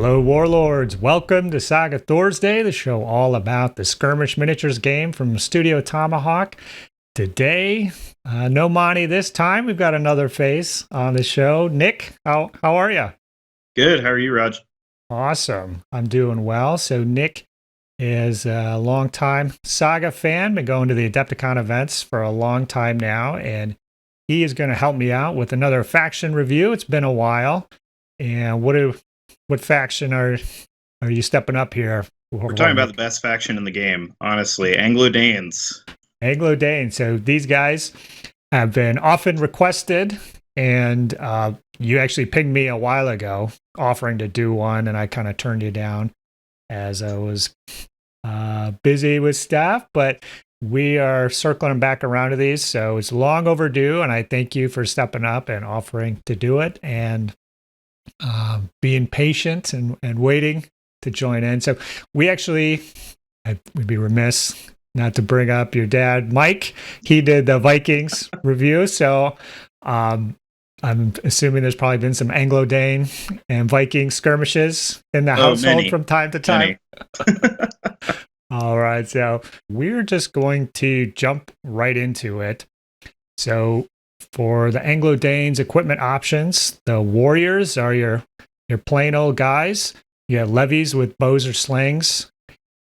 Hello, Warlords. Welcome to Saga Thursday, the show all about the skirmish miniatures game from Studio Tomahawk. Today, no Monty this time. We've got another face on the show. Nick, how are you? Good. How are you, Rodge? Awesome. I'm doing well. So Nick is a longtime Saga fan, been going to the Adepticon events for a long time now, and he is going to help me out with another faction review. It's been a while. And what faction are you stepping up here? We're talking about the best faction in the game, honestly. Anglo-Danes. Anglo-Dane. So these guys have been often requested, and you actually pinged me a while ago offering to do one, and I kind of turned you down as I was busy with stuff. But we are circling back around to these, so it's long overdue, and I thank you for stepping up and offering to do it and being patient and waiting to join in. So we actually, we'd be remiss not to bring up your dad, Mike. He did the Vikings review, so I'm assuming there's probably been some Anglo-Dane and Viking skirmishes in the household from time to time. All right, so we're just going to jump right into it. So for the Anglo-Danes equipment options, the warriors are your plain old guys. You have levies with bows or slings,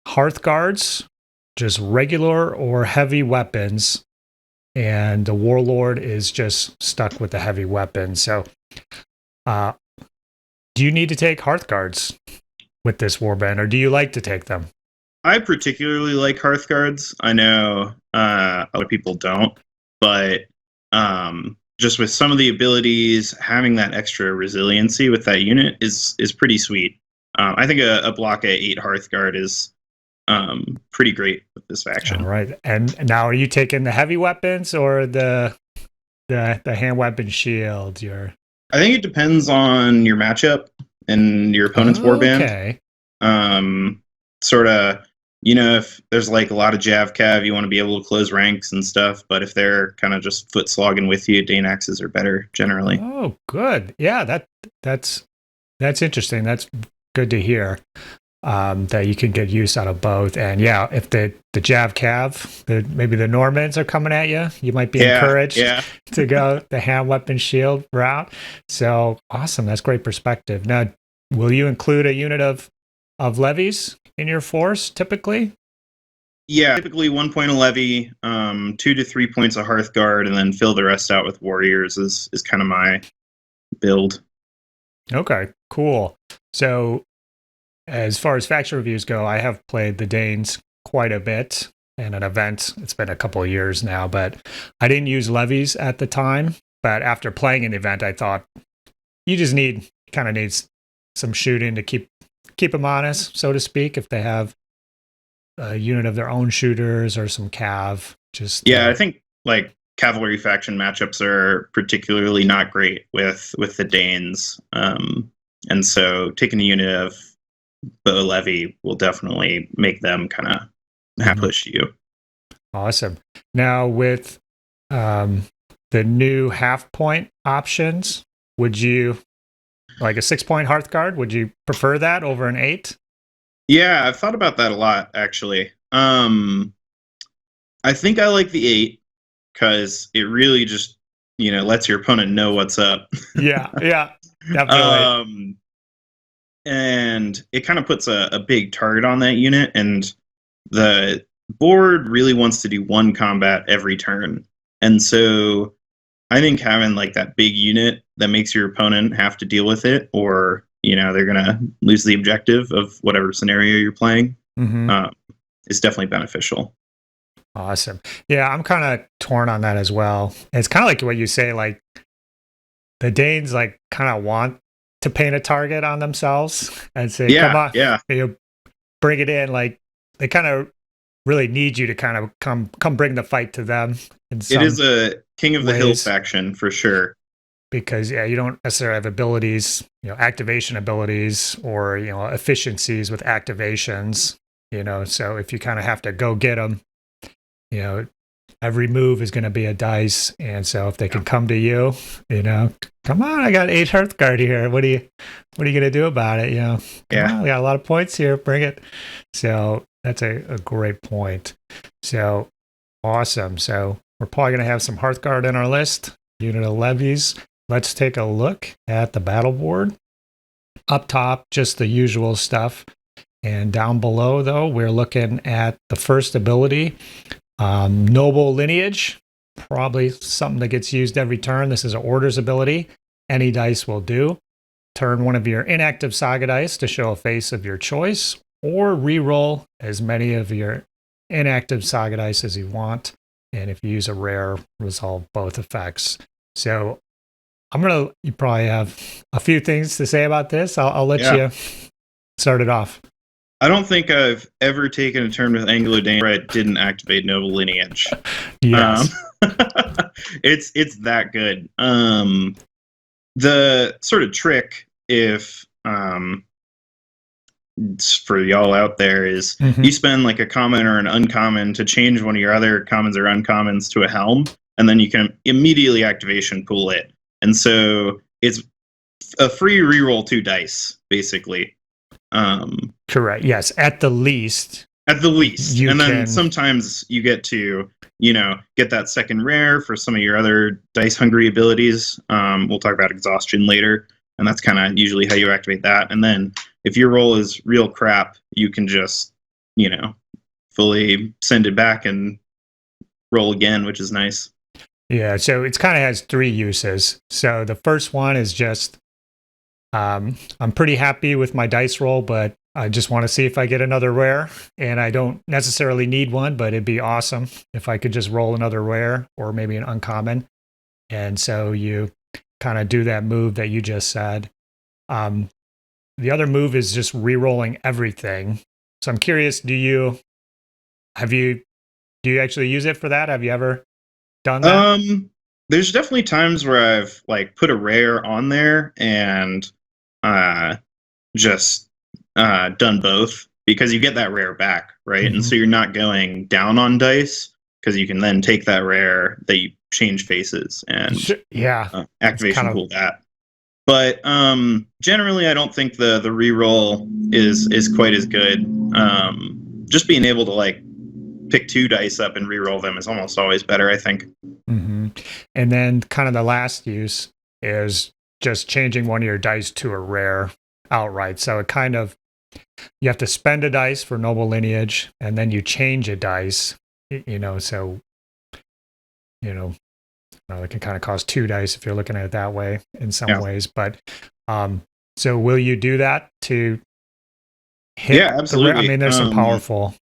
hearth guards, just regular or heavy weapons, and the warlord is just stuck with the heavy weapons. So do you need to take hearth guards with this warband, or do you like to take them? I particularly like hearth guards. I know other people don't, but just with some of the abilities, having that extra resiliency with that unit is pretty sweet. I think a block of 8 hearth guard is pretty great with this faction. All right. And now, are you taking the heavy weapons or the hand weapon shield? I think it depends on your matchup and your opponent's warband. Okay. Sort of. If there's like a lot of Jav Cav, you want to be able to close ranks and stuff. But if they're kind of just foot slogging with you, Dane axes are better generally. Oh, good. Yeah, that's interesting. That's good to hear. That you can get use out of both. And yeah, if the Jav Cav, maybe the Normans are coming at you, you might be encouraged to go the hand weapon shield route. So awesome. That's great perspective. Now, will you include a unit of levies in your force typically? Yeah, typically 1 point of levy, 2 to 3 points of hearth guard, and then fill the rest out with warriors is kind of my build. Okay, cool. So as far as faction reviews go, I have played the Danes quite a bit in an event. It's been a couple of years now, but I didn't use levies at the time. But after playing an event, I thought you just need some shooting to keep them honest, so to speak, if they have a unit of their own shooters or some cav. I think like cavalry faction matchups are particularly not great with the Danes, and so taking a unit of bow levy will definitely make them kind of push you. Awesome. Now with the new half point options, would you like a 6-point hearth guard? Would you prefer that over an 8? Yeah, I've thought about that a lot, actually. I think I like the 8 because it really just, lets your opponent know what's up. Yeah, definitely. And it kind of puts a big target on that unit, and the board really wants to do one combat every turn. And so I think having like that big unit that makes your opponent have to deal with it, or they're gonna lose the objective of whatever scenario you're playing, is definitely beneficial. Awesome. Yeah, I'm kind of torn on that as well. It's kind of like what you say, like the Danes like kind of want to paint a target on themselves and say, "Come on, bring it in." Like they kind of really need you to kind of come bring the fight to them. It is a king of the hill faction for sure. Because you don't necessarily have abilities, activation abilities or efficiencies with activations. So if you kind of have to go get them, every move is going to be a dice. And so if they can come to you, come on, I got 8 Hearthguard here. What are you going to do about it? Come on, I got a lot of points here. Bring it. So that's a great point. So awesome. So we're probably going to have some Hearthguard in our list. Unit of levies. Let's take a look at the battle board. Up top, just the usual stuff. And down below, though, we're looking at the first ability, Noble Lineage. Probably something that gets used every turn. This is an orders ability. Any dice will do. Turn one of your inactive Saga dice to show a face of your choice, or re-roll as many of your inactive Saga dice as you want. And if you use a rare, resolve both effects. So you probably have a few things to say about this. I'll let you start it off. I don't think I've ever taken a turn with Anglo-Dane where I didn't activate Noble Lineage. Yes. It's that good. The sort of trick, if for y'all out there, is you spend like a common or an uncommon to change one of your other commons or uncommons to a helm, and then you can immediately activation pool it. And so it's a free reroll 2 dice, basically. Correct. Yes, at the least. At the least. And then sometimes you get to, get that second rare for some of your other dice hungry abilities. We'll talk about Exhaustion later, and that's kind of usually how you activate that. And then if your roll is real crap, you can just, fully send it back and roll again, which is nice. Yeah, so it kind of has 3 uses. So the first one is just, I'm pretty happy with my dice roll, but I just want to see if I get another rare, and I don't necessarily need one, but it'd be awesome if I could just roll another rare or maybe an uncommon. And so you kind of do that move that you just said. The other move is just re-rolling everything. So I'm curious, do you actually use it for that? Have you ever done that? There's definitely times where I've put a rare on there and just done both, because you get that rare back, right? And so you're not going down on dice, because you can then take that rare that you change faces and activation pool that. But generally, I don't think the reroll is quite as good. Just being able to pick 2 dice up and reroll them is almost always better, I think. And then kind of the last use is just changing one of your dice to a rare outright. So it kind of, you have to spend a dice for Noble Lineage, and then you change a dice, it can kind of cost 2 dice if you're looking at it that way in some ways. But so will you do that to hit? Yeah, absolutely. I mean, there's some powerful.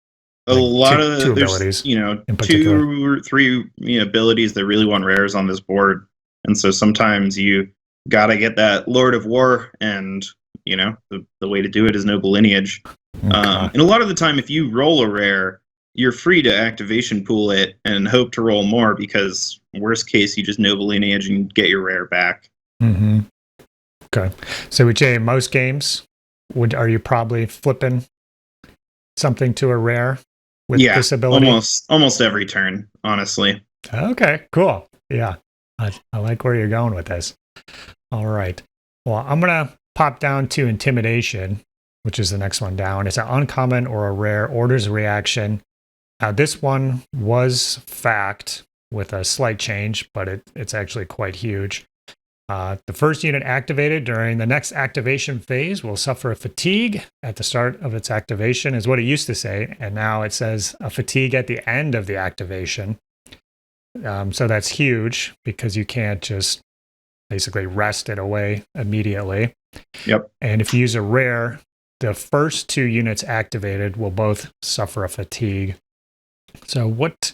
A lot of two abilities, 2 or 3 abilities that really want rares on this board, and so sometimes you gotta get that Lord of War, and the way to do it is Noble Lineage. And a lot of the time, if you roll a rare, you're free to activation pool it and hope to roll more, because worst case, you just Noble Lineage and get your rare back. Okay, so would you say in most games, are you probably flipping something to a rare with this ability? Almost every turn, honestly. Okay, cool. Yeah, I like where you're going with this. All right. Well, I'm going to pop down to Intimidation, which is the next one down. It's an uncommon or a rare orders reaction. This one was fact with a slight change, but it's actually quite huge. The first unit activated during the next activation phase will suffer a fatigue at the start of its activation, is what it used to say, and now it says a fatigue at the end of the activation. So that's huge, because you can't just basically rest it away immediately. Yep. And if you use a rare, the first 2 units activated will both suffer a fatigue. So what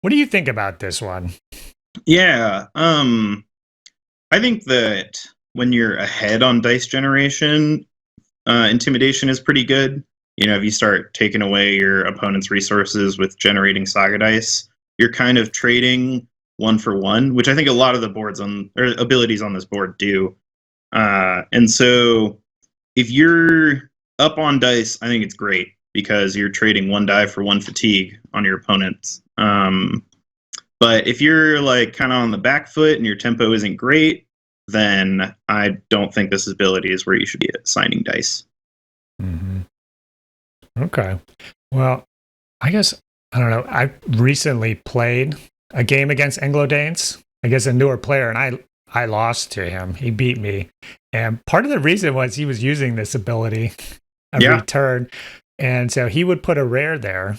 do you think about this one? Yeah. I think that when you're ahead on dice generation, Intimidation is pretty good. If you start taking away your opponent's resources with generating Saga dice, you're kind of trading 1 for 1, which I think a lot of the boards or abilities on this board do. And so if you're up on dice, I think it's great, because you're trading 1 die for 1 fatigue on your opponents. But if you're like kind of on the back foot and your tempo isn't great, then I don't think this ability is where you should be assigning dice. Mm-hmm. Okay. Well, I guess, I don't know. I recently played a game against Anglo-Danes, I guess a newer player, and I lost to him. He beat me. And part of the reason was he was using this ability every turn. And so he would put a rare there.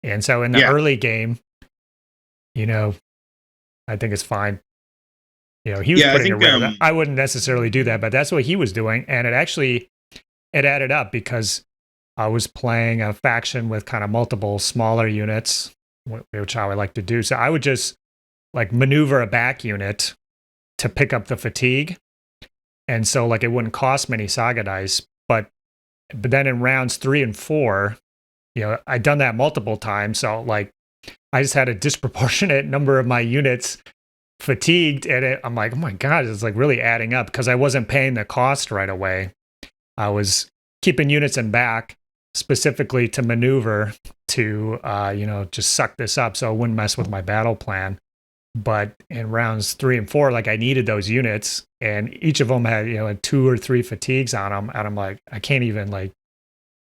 And so in the early game, you know, I think it's fine. You know, he was putting a rare. I wouldn't necessarily do that, but that's what he was doing. And it added up because I was playing a faction with kind of multiple smaller units, which I would like to do. So I would just like maneuver a back unit to pick up the fatigue. And so like it wouldn't cost many Saga dice, but then in rounds 3 and 4, you know, I'd done that multiple times. So like I just had a disproportionate number of my units fatigued, and I'm like, oh my God, it's like really adding up because I wasn't paying the cost right away. I was keeping units in back specifically to maneuver to, you know, just suck this up so it wouldn't mess with my battle plan. But in rounds 3 and 4, like I needed those units, and each of them had, you know, 2 or 3 fatigues on them, and I'm like, I can't even like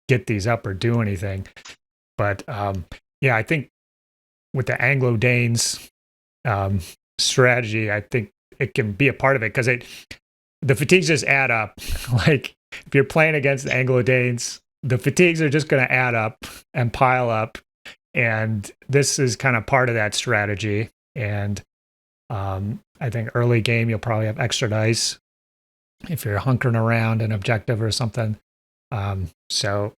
get these up or do anything. But yeah, I think with the Anglo-Danes strategy, I think it can be a part of it because the fatigues just add up. Like if you're playing against the Anglo-Danes, the fatigues are just going to add up and pile up, and this is kind of part of that strategy. And I think early game you'll probably have extra dice if you're hunkering around an objective or something. So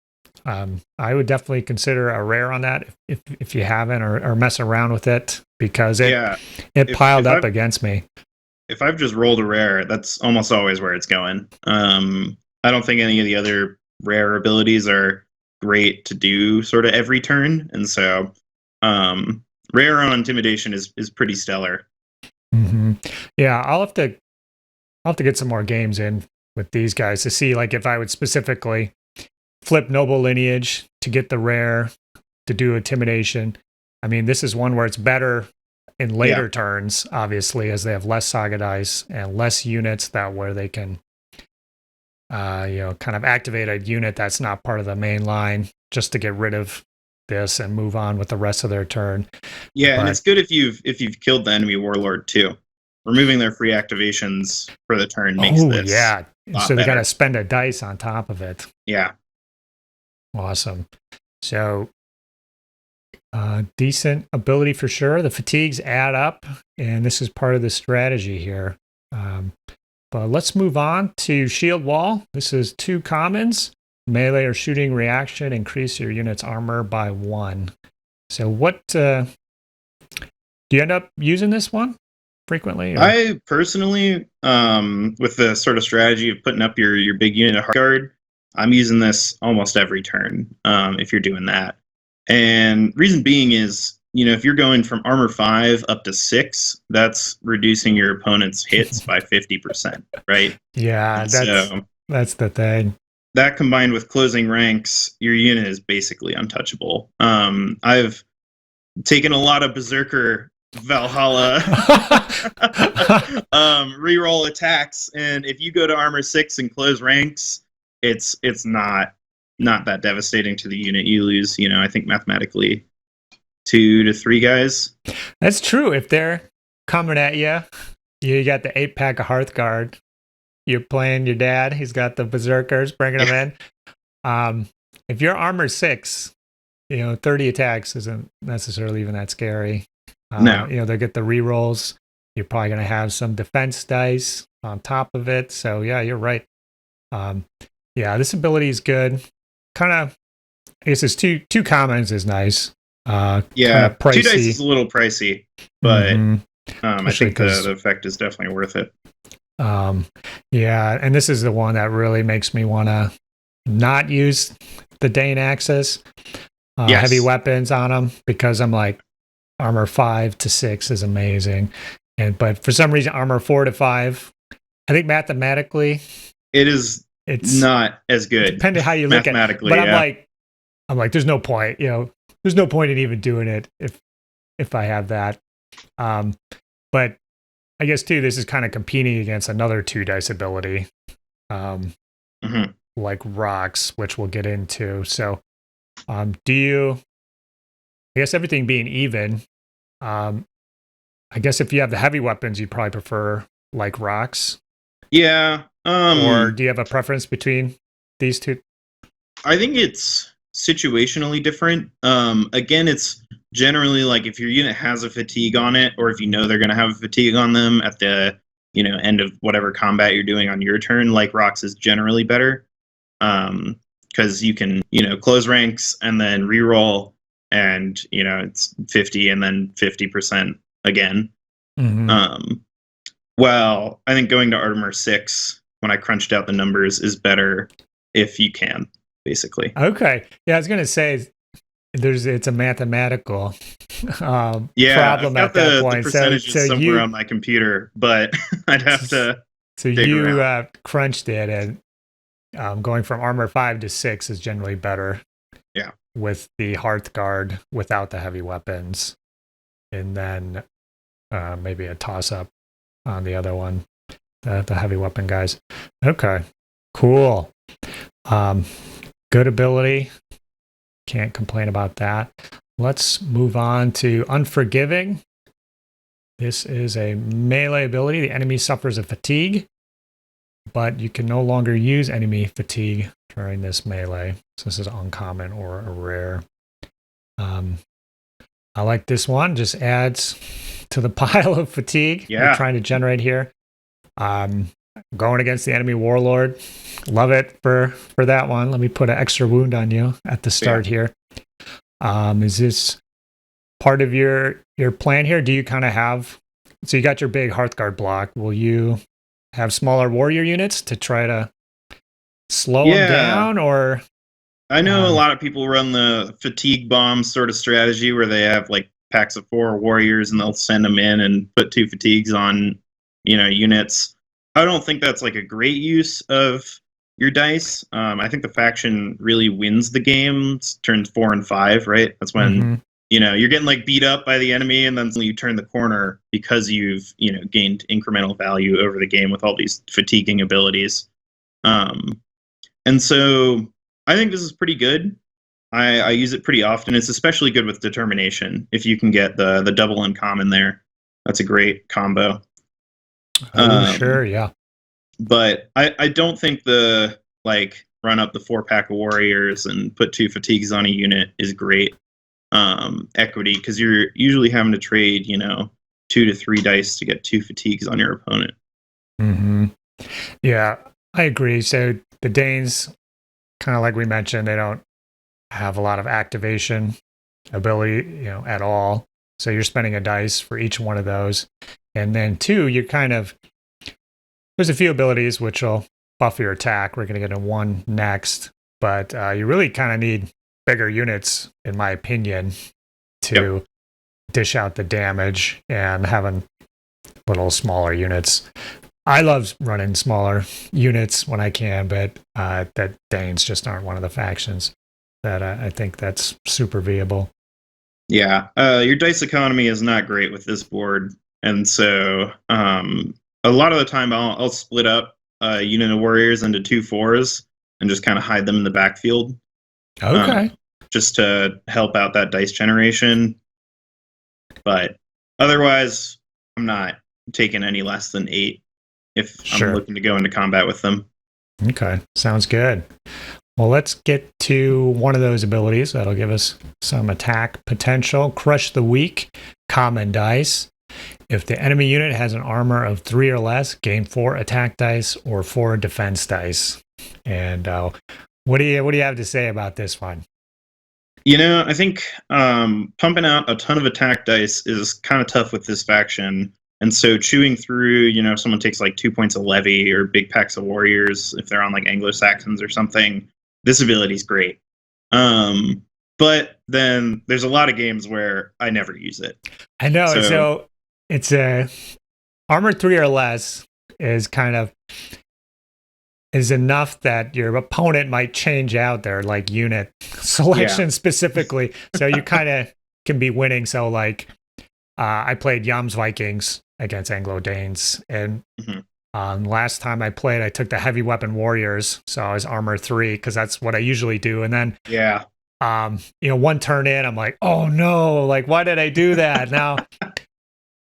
I would definitely consider a rare on that if you haven't, or mess around with it because it piled up against me. If I've just rolled a rare, that's almost always where it's going. I don't think any of the other rare abilities are great to do sort of every turn, and so rare on Intimidation is pretty stellar. Mm-hmm. Yeah, I'll have to get some more games in with these guys to see like if I would specifically flip Noble Lineage to get the rare to do Intimidation. I mean, this is one where it's better in later turns, obviously, as they have less Saga dice and less units where they can, you know, kind of activate a unit that's not part of the main line just to get rid of this and move on with the rest of their turn. Yeah, and it's good if you've killed the enemy warlord too. Removing their free activations for the turn makes this. Yeah. So they got better. to spend a dice on top of it. Yeah. Awesome. So decent ability for sure. The fatigues add up, and this is part of the strategy here. But let's move on to Shield Wall. This is 2 commons. Melee or shooting reaction, increase your unit's armor by 1. So what do you end up using this one frequently? Or? I personally, with the sort of strategy of putting up your big unit of hard guard, I'm using this almost every turn if you're doing that. And reason being is, you know, if you're going from armor 5 up to 6, that's reducing your opponent's hits by 50%, right? Yeah, that's the thing. That combined with closing ranks, your unit is basically untouchable. I've taken a lot of Berserker Valhalla reroll attacks, and if you go to armor 6 and close ranks, it's not that devastating to the unit. You lose, you know, I think mathematically 2 to 3 guys. That's true. If they're coming at you, you got the 8-pack of Hearthguard. You're playing your dad. He's got the Berserkers, bringing them in. If you're armor 6, you know, 30 attacks isn't necessarily even that scary. No. You know, they get the rerolls. You're probably going to have some defense dice on top of it. So, yeah, you're right. Yeah, this ability is good. Kind of, I guess it's two commons is nice. Yeah, pricey. 2 dice is a little pricey, but I think the effect is definitely worth it. Yeah, and this is the one that really makes me want to not use the Dane axis, heavy weapons on them, because I'm like, armor 5 to 6 is amazing, but for some reason armor 4 to 5, I think mathematically it's not as good. Depending how you look at it, but I'm like, there's no point, you know, there's no point in even doing it if I have that. But I guess too, this is kind of competing against another 2 dice ability, like rocks, which we'll get into. So, do you? I guess everything being even, I guess if you have the heavy weapons, you'd probably prefer like rocks. Yeah. Or do you have a preference between these two? I think it's situationally different. Again, it's generally like if your unit has a fatigue on it, or if you know they're going to have a fatigue on them at the end of whatever combat you're doing on your turn, like rocks is generally better, because you can close ranks and then reroll, and it's 50 and then 50% again. Well, I think going to Armor 6 when I crunched out the numbers is better if you can, basically. Okay. Yeah, I was going to say it's a mathematical problem at that point. The percentages somewhere on my computer, but I'd have to. So you crunched it, and going from Armor 5 to 6 is generally better. Yeah. With the Hearthguard without the heavy weapons, and then maybe a toss up on the other one, the heavy weapon guys. Okay, cool. Good ability. Can't complain about that. Let's move on to Unforgiving. This is a melee ability. The enemy suffers a fatigue, but you can no longer use enemy fatigue during this melee. So this is uncommon or a rare. I like this one. Just adds to the pile of fatigue we're trying to generate here. Going against the enemy warlord. Love it for that one. Let me put an extra wound on you at the start here. Is this part of your plan here? Do you kind of have... So you got your big Hearthguard block. Will you have smaller warrior units to try to slow them down? Or I know a lot of people run the fatigue bomb sort of strategy where they have like packs of 4 warriors and they'll send them in and put 2 fatigues on units. I don't think that's like a great use of your dice. I think the faction really wins the game. It's turns 4 and 5, right? That's when you're getting like beat up by the enemy, and then you turn the corner because you've gained incremental value over the game with all these fatiguing abilities. And so I think this is pretty good. I use it pretty often. It's especially good with determination. If you can get the double uncommon there, that's a great combo. Sure, yeah. But I don't think the run up the 4-pack of warriors and put 2 fatigues on a unit is great equity, because you're usually having to trade 2 to 3 dice to get 2 fatigues on your opponent. Yeah, I agree. So the Danes, kind of like we mentioned, they don't have a lot of activation ability at all. So you're spending a dice for each one of those. And then 2, you're there's a few abilities which will buff your attack. We're going to get in one next, but you really kind of need bigger units, in my opinion, to dish out the damage, and having little smaller units. I love running smaller units when I can, but that Danes just aren't one of the factions that I think that's super viable. Yeah, your dice economy is not great with this board, and so a lot of the time I'll split up a unit of warriors into 2 4s and just kind of hide them in the backfield. Okay. Just to help out that dice generation. But otherwise, I'm not taking any less than 8 if I'm looking to go into combat with them. Okay, sounds good. Well, let's get to one of those abilities that'll give us some attack potential. Crush the Weak, common dice. If the enemy unit has an armor of 3 or less, gain 4 attack dice or 4 defense dice. And what do you have to say about this one? I think pumping out a ton of attack dice is kind of tough with this faction. And so chewing through, if someone takes like 2 points of levy or big packs of warriors, if they're on like Anglo-Saxons or something, this ability is great. But then there's a lot of games where I never use it. I know. So it's armor 3 or less is is enough that your opponent might change out their unit selection specifically. So you kind of can be winning. So I played Yam's Vikings against Anglo-Danes, and Mhm. last time I played, I took the heavy weapon warriors, so I was armor 3 because that's what I usually do. And then, Yeah. one turn in, I'm like, oh no, like why did I do that? Now,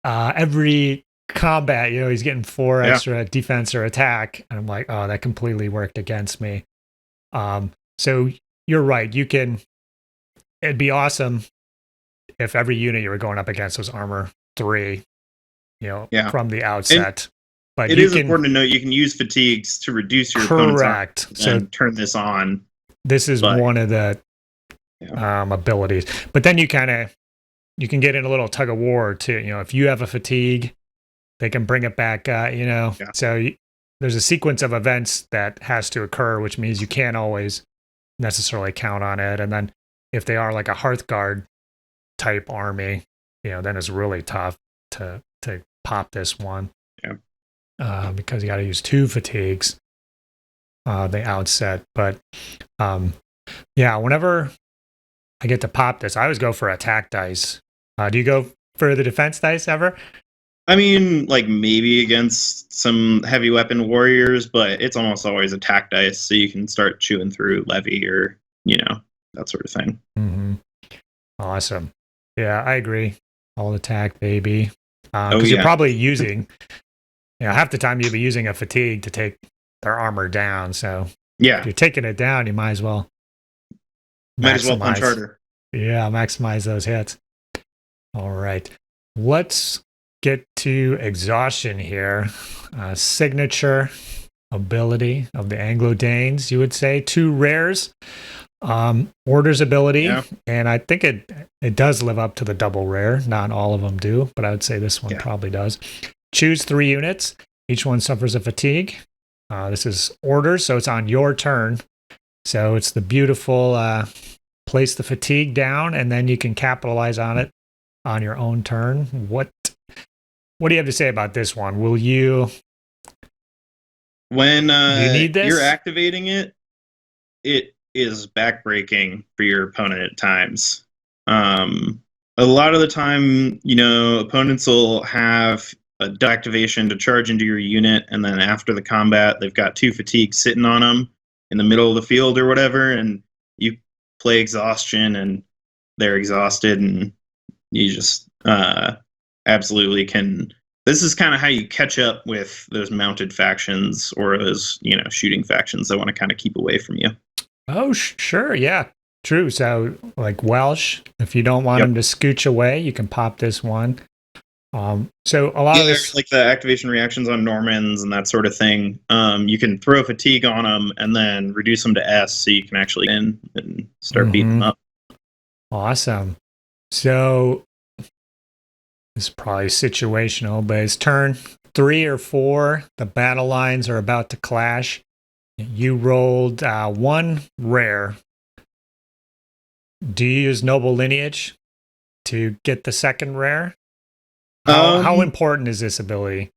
every combat, he's getting 4 Yeah. extra defense or attack, and I'm like, oh, that completely worked against me. So you're right. It'd be awesome if every unit you were going up against was armor 3, Yeah. from the outset. But it is important to note you can use fatigues to reduce your opponent's armor and turn this on. This is one of the abilities. But then you can get in a little tug of war too. If you have a fatigue, they can bring it back. So there's a sequence of events that has to occur, which means you can't always necessarily count on it. And then if they are like a Hearthguard type army, then it's really tough to pop this one. Because you got to use 2 fatigues the outset. But whenever I get to pop this, I always go for attack dice. Do you go for the defense dice ever? I mean, like maybe against some heavy weapon warriors, but it's almost always attack dice, so you can start chewing through levy or that sort of thing. Mm-hmm. Awesome. Yeah, I agree. All attack, baby. Because you're probably using, half the time you'll be using a fatigue to take their armor down. So if you're taking it down, you might as well punch harder. Yeah, maximize those hits. All right. Let's get to Exhaustion here. Signature ability of the Anglo-Danes, you would say. 2 rares. Orders ability, and I think it does live up to the double rare. Not all of them do, but I would say this one probably does. Choose 3 units. Each one suffers a fatigue. This is orders, so it's on your turn. So it's the beautiful place the fatigue down, and then you can capitalize on it on your own turn. What do you have to say about this one? Will you? When you need this? You're activating it, it is backbreaking for your opponent at times. A lot of the time, opponents will have a deactivation to charge into your unit, and then after the combat, they've got 2 fatigues sitting on them in the middle of the field or whatever, and you play Exhaustion, and they're exhausted, and you just absolutely can. This is kind of how you catch up with those mounted factions or those, shooting factions that want to kind of keep away from you. Oh, sure. Yeah, true. So like Welsh, if you don't want them to scooch away, you can pop this one. So a lot of this, like the activation reactions on Normans and that sort of thing. You can throw fatigue on them and then reduce them to S, so you can actually in and start beating them up. Awesome. So this is probably situational, but it's turn 3 or 4. The battle lines are about to clash. You rolled 1 rare. Do you use Noble Lineage to get the second rare? How important is this ability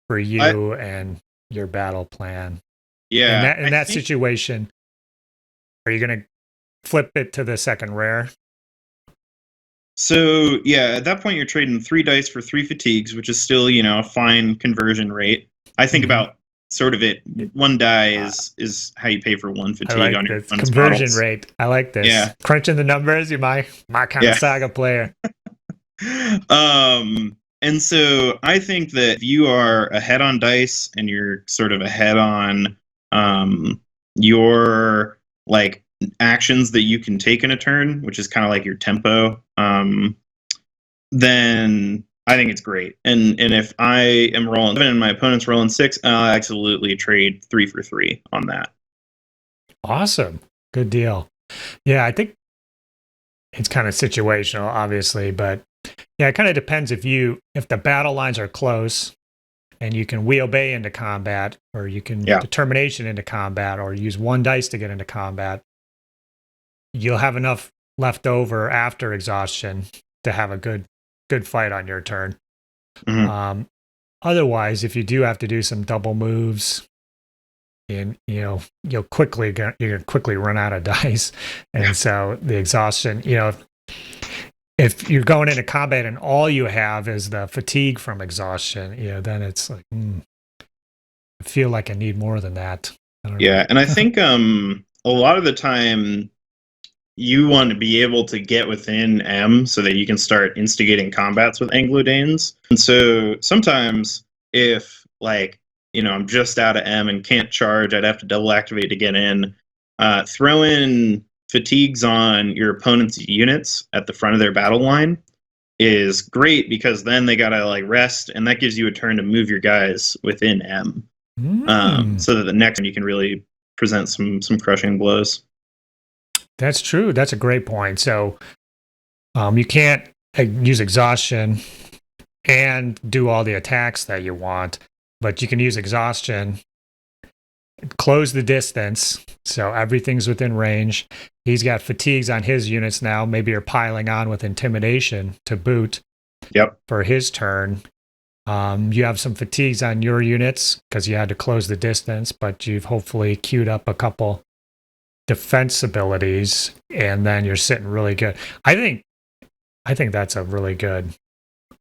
for you and your battle plan? Yeah. In that situation, are you going to flip it to the second rare? So, at that point, you're trading 3 dice for 3 fatigues, which is still, a fine conversion rate. I think about sort of it. 1 die is how you pay for 1 fatigue on your conversion rate. I like this. Yeah. Crunching the numbers, you're my kind of Saga player. And so I think that if you are ahead on dice and you're sort of ahead on your like actions that you can take in a turn, which is kind of like your tempo, then I think it's great. And if I am rolling 7 and my opponent's rolling 6, I'll absolutely trade 3 for 3 on that. Awesome. Good deal. Yeah, I think it's kind of situational, obviously, but yeah, it kind of depends if the battle lines are close and you can wheel bay into combat, or you can determination into combat, or use 1 dice to get into combat. You'll have enough left over after exhaustion to have a good fight on your turn. Otherwise, if you do have to do some double moves, and you're gonna quickly run out of dice, and so the exhaustion, if you're going into combat and all you have is the fatigue from exhaustion, then it's like, I feel like I need more than that. I don't know. And I think a lot of the time you want to be able to get within M so that you can start instigating combats with Anglo-Danes. And so sometimes if, like, I'm just out of M and can't charge, I'd have to double activate to get in. Throw in fatigues on your opponent's units at the front of their battle line is great, because then they gotta like rest, and that gives you a turn to move your guys within M, so that the next time you can really present some crushing blows. That's true. That's a great point. So you can't use exhaustion and do all the attacks that you want, but you can use exhaustion, close the distance, so everything's within range. He's got fatigues on his units now. Maybe you're piling on with intimidation to boot. Yep. For his turn. You have some fatigues on your units because you had to close the distance, but you've hopefully queued up a couple defense abilities, and then you're sitting really good. I think that's a really good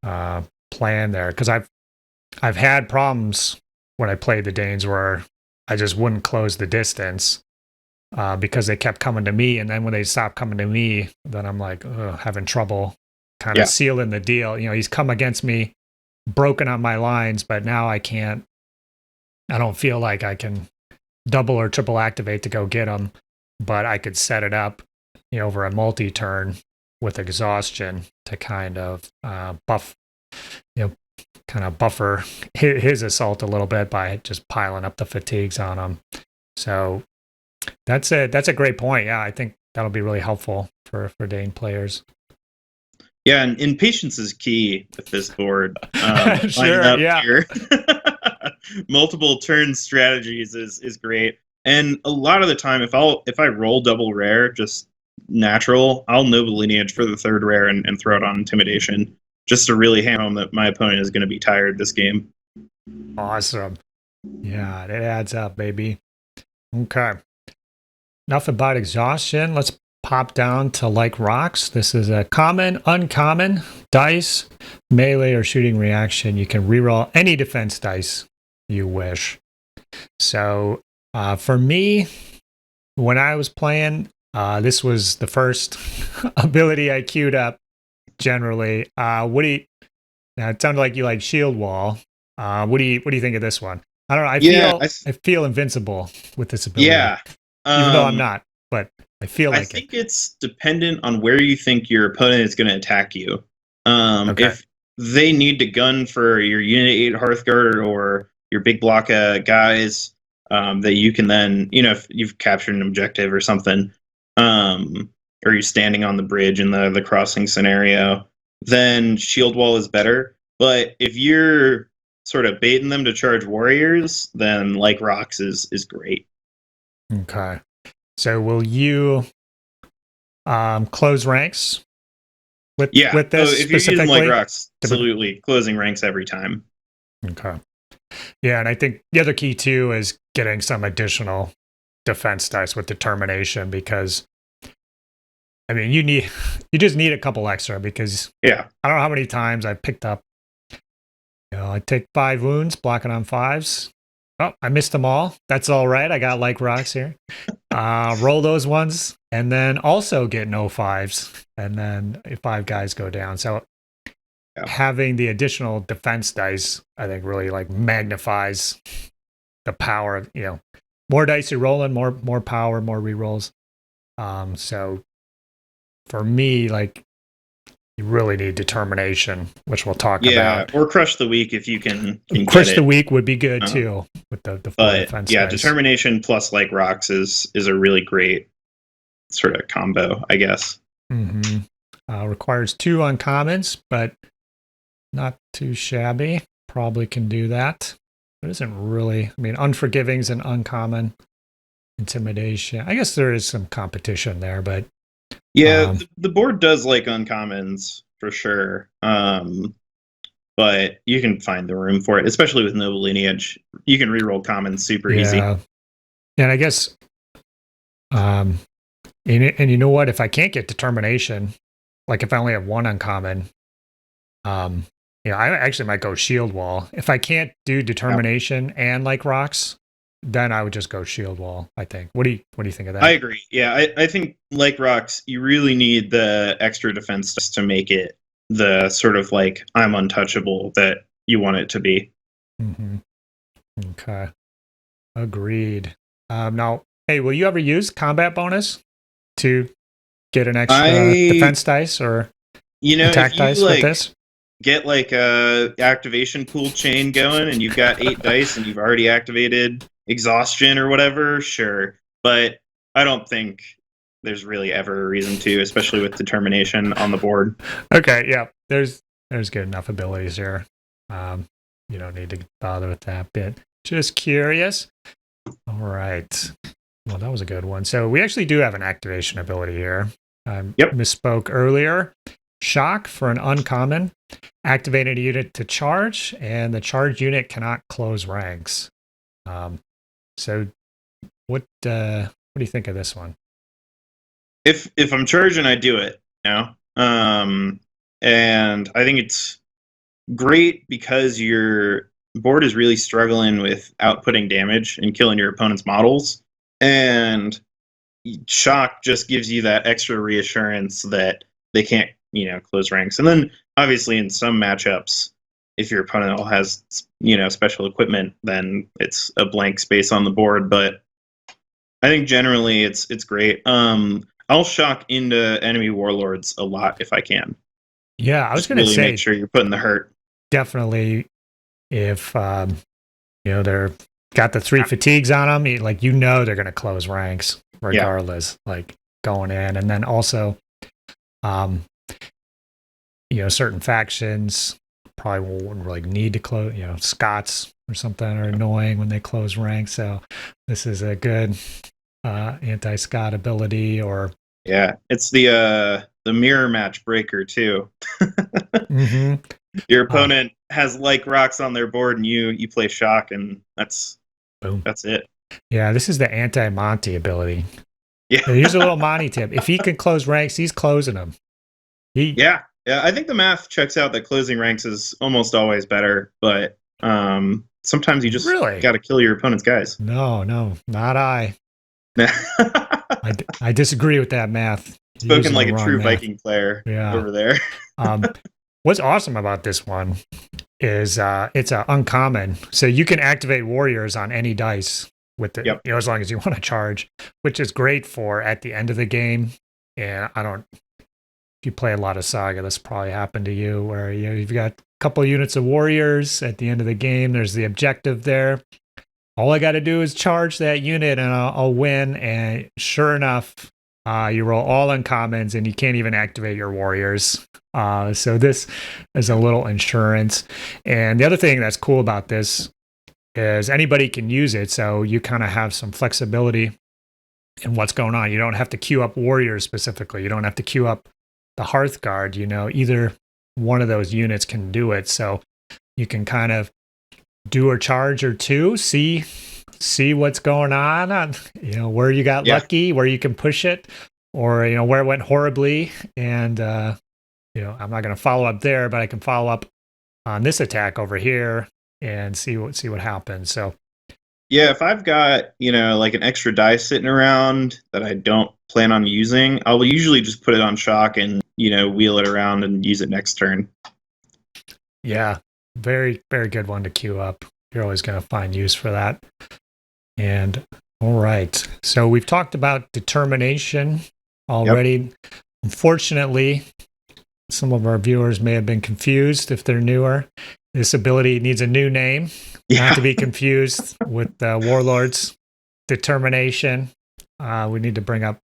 plan there, because I've had problems when I played the Danes where I just wouldn't close the distance because they kept coming to me, and then when they stopped coming to me, then I'm like having trouble kind of sealing the deal. He's come against me, broken on my lines, but now I don't feel like I can double or triple activate to go get him, but I could set it up over a multi-turn with exhaustion to kind of buffer his assault a little bit by just piling up the fatigues on him. So that's a great point. Yeah, I think that'll be really helpful for Dane players. Yeah, and impatience is key with this board. Sure, yeah. Multiple turn strategies is great. And a lot of the time, if I roll double rare, just natural, I'll noble lineage for the third rare and throw it on intimidation, just to really hammer home that my opponent is going to be tired this game. Awesome. Yeah, it adds up, baby. Okay. Enough about exhaustion. Let's pop down to like rocks. This is a common, uncommon dice, melee or shooting reaction. You can reroll any defense dice you wish. So for me, when I was playing, this was the first ability I queued up. Generally, now it sounded like you like Shield Wall. What do you think of this one? I don't know. I feel invincible with this ability. Yeah, even though I'm not, but I feel like I think it's dependent on where you think your opponent is going to attack you. Okay. If they need to gun for your Unit 8 Hearthguard or your big block of guys, that you can then, if you've captured an objective or something, or you're standing on the bridge in the crossing scenario, then Shield Wall is better. But if you're sort of baiting them to charge warriors, then like rocks is great. Okay. So will you close ranks with this if you're specifically? using like rocks, absolutely closing ranks every time. Okay. Yeah, and I think the other key too is getting some additional defense dice with determination, because I mean you just need a couple extra, because I don't know how many times I picked up, I take 5 wounds blocking on 5s. Oh, I missed them all. That's all right. I got like rocks here. Roll those ones, and then also get no 5s, and then 5 guys go down. So having the additional defense dice, I think, really like magnifies the power of, more dice you're rolling, more power, more rerolls. So for me, like, you really need determination, which we'll talk about. Or crush the weak if you can crush the weak would be good too, with the full defense dice. Determination plus like rocks is a really great sort of combo, I guess. Mm-hmm. Requires 2 uncommons, but not too shabby. Probably can do that. It isn't really. I mean, Unforgiving's an uncommon. Intimidation. I guess there is some competition there, but the board does like uncommons for sure. But you can find the room for it, especially with noble lineage. You can reroll commons super easy. And I guess, and you know what? If I can't get determination, like if I only have one uncommon, I actually might go shield wall. If I can't do determination and like rocks, then I would just go shield wall, I think. What do you think of that? I agree. Yeah, I think like rocks, you really need the extra defense just to make it the sort of like I'm untouchable that you want it to be. Mm-hmm. Okay. Agreed. Now, hey, will you ever use combat bonus to get an extra defense dice or attack dice with this? Get like a activation pool chain going and you've got 8 dice and you've already activated exhaustion or whatever, sure. But I don't think there's really ever a reason to, especially with determination on the board. Okay, yeah. There's good enough abilities here. You don't need to bother with that bit. Just curious. All right. Well, that was a good one. So we actually do have an activation ability here. Misspoke earlier. Shock for an uncommon. Activated a unit to charge, and the charge unit cannot close ranks. So what do you think of this one? If I'm charging, I do it, and I think it's great because your board is really struggling with outputting damage and killing your opponent's models, and shock just gives you that extra reassurance that they can't close ranks. And then obviously in some matchups, if your opponent all has special equipment, then it's a blank space on the board. But I think generally it's great. I'll shock into enemy warlords a lot if I can. Yeah, I was going to say, make sure you're putting the hurt. Definitely, if they're got the 3 fatigues on them, like they're going to close ranks regardless. Like going in, and then also, certain factions probably won't really need to close. Scots or something are annoying when they close ranks. So this is a good anti-Scot ability. Or it's the mirror match breaker too. Mm-hmm. Your opponent has like rocks on their board, and you play shock, and that's it. Yeah, this is the anti-Monty ability. Yeah, so here's a little Monty tip: if he can close ranks, he's closing them. Yeah, I think the math checks out that closing ranks is almost always better, but sometimes you just got to kill your opponent's guys. No, not I. I disagree with that math. Spoken like a true math. Viking player over there. What's awesome about this one is it's an uncommon, so you can activate warriors on any dice with it, as long as you want to charge, which is great for at the end of the game. And if you play a lot of Saga, this probably happened to you, where you've got a couple units of warriors at the end of the game. There's the objective there. All I got to do is charge that unit, and I'll win. And sure enough, you roll all uncommons, and you can't even activate your warriors. So this is a little insurance. And the other thing that's cool about this is anybody can use it, so you kind of have some flexibility in what's going on. You don't have to queue up warriors specifically. You don't have to queue up the Hearthguard. Either one of those units can do it. So you can kind of do a charge or two, see what's going on, where you got lucky, where you can push it, or where it went horribly. And I'm not going to follow up there, but I can follow up on this attack over here and see what happens. So if I've got like an extra die sitting around that I don't plan on using, I'll usually just put it on shock and wheel it around and use it next turn. Yeah, very, very good one to queue up. You're always going to find use for that. And all right, so we've talked about determination already. Unfortunately, some of our viewers may have been confused if they're newer. This ability needs a new name, not to be confused with Warlord's determination. We need to bring up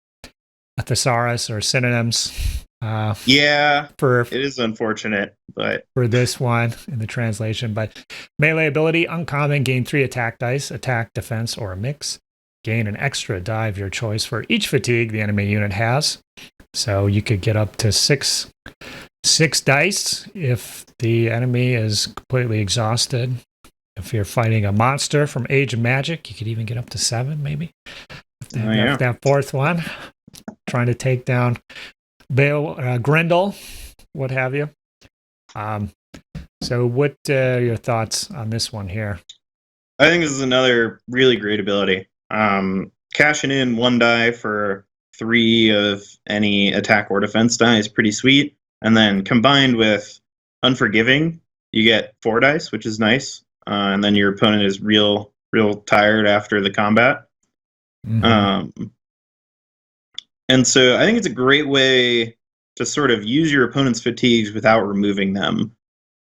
a thesaurus or synonyms. It is unfortunate, but for this one in the translation. But melee ability, uncommon, gain 3 attack dice, attack, defense, or a mix. Gain an extra die of your choice for each fatigue the enemy unit has. So you could get up to six dice if the enemy is completely exhausted. If you're fighting a monster from Age of Magic, you could even get up to 7, maybe. That 4th one, trying to take down Grendel, what have you. So what are your thoughts on this one here? I think this is another really great ability. Cashing in 1 die for 3 of any attack or defense die is pretty sweet. And then combined with Unforgiving, you get 4 dice, which is nice. And then your opponent is real tired after the combat. Mm-hmm. And so I think it's a great way to sort of use your opponent's fatigues without removing them.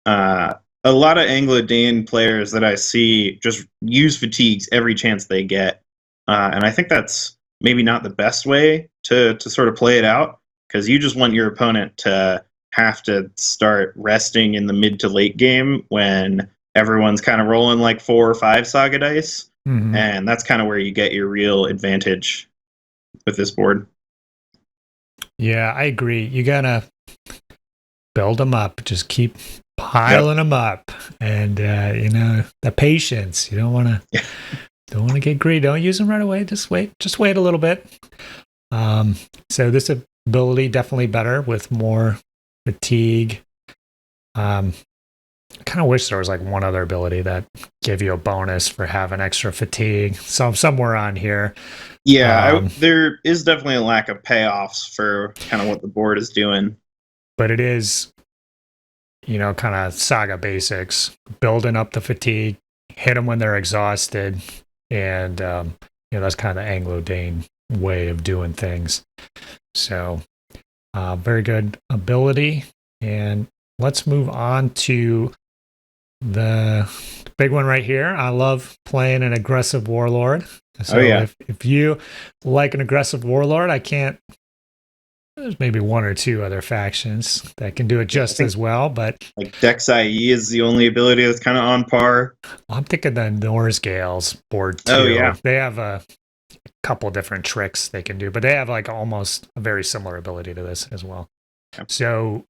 A lot of Anglo-Dane players that I see just use fatigues every chance they get. And I think that's maybe not the best way to sort of play it out, because you just want your opponent to have to start resting in the mid to late game when everyone's kind of rolling like 4 or 5 Saga dice. Mm-hmm. And that's kind of where you get your real advantage with this board. Yeah, I agree. You gotta build them up. Just keep piling them up, and the patience. You don't want to get greedy. Don't use them right away. Just wait a little bit. So this ability definitely better with more fatigue. I kind of wish there was like one other ability that gave you a bonus for having extra fatigue. So somewhere on here. Yeah, there is definitely a lack of payoffs for kind of what the board is doing. But it is, kind of Saga basics, building up the fatigue, hit them when they're exhausted, and that's kind of the Anglo-Dane way of doing things. So, very good ability. And let's move on to the big one right here. I love playing an aggressive warlord. So if you like an aggressive warlord, there's maybe 1 or 2 other factions that can do it just as well, but like Dex IE is the only ability that's kind of on par. I'm thinking the Norsgales board too. Oh yeah, they have a couple different tricks they can do, but they have like almost a very similar ability to this as well. Yeah. So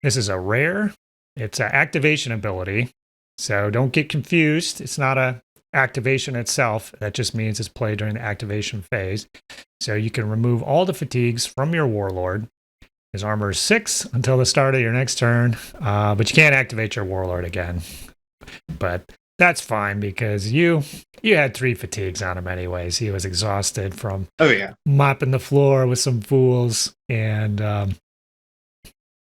this is a rare. It's an activation ability. So don't get confused. It's not a activation itself. That just means it's played during the activation phase. So you can remove all the fatigues from your warlord. His armor is 6 until the start of your next turn, but you can't activate your warlord again. But that's fine because you had 3 fatigues on him anyways. He was exhausted from mopping the floor with some fools, and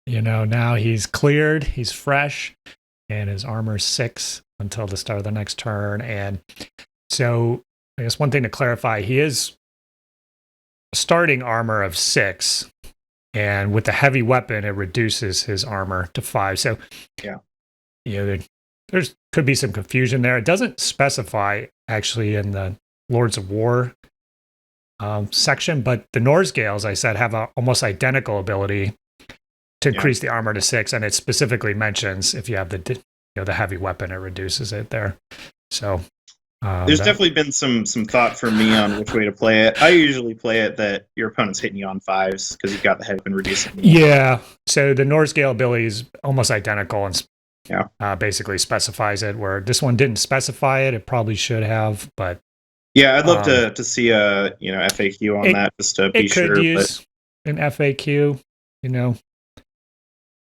now he's cleared, he's fresh, and his armor's 6 until the start of the next turn. And so I guess one thing to clarify, he is starting armor of 6, and with the heavy weapon, it reduces his armor to 5. So there's could be some confusion there. It doesn't specify actually in the Lords of War section, but the Norsgales, I said, have a almost identical ability to increase the armor to 6, and it specifically mentions if you have the heavy weapon, it reduces it there. So there's definitely been some thought from me on which way to play it. I usually play it that your opponent's hitting you on 5s because you've got the heavy weapon reducing. Yeah. So the Norsgale ability is almost identical and basically specifies it, where this one didn't specify it. It probably should have, but yeah, I'd love to see a FAQ on that just to be sure. It could use an FAQ.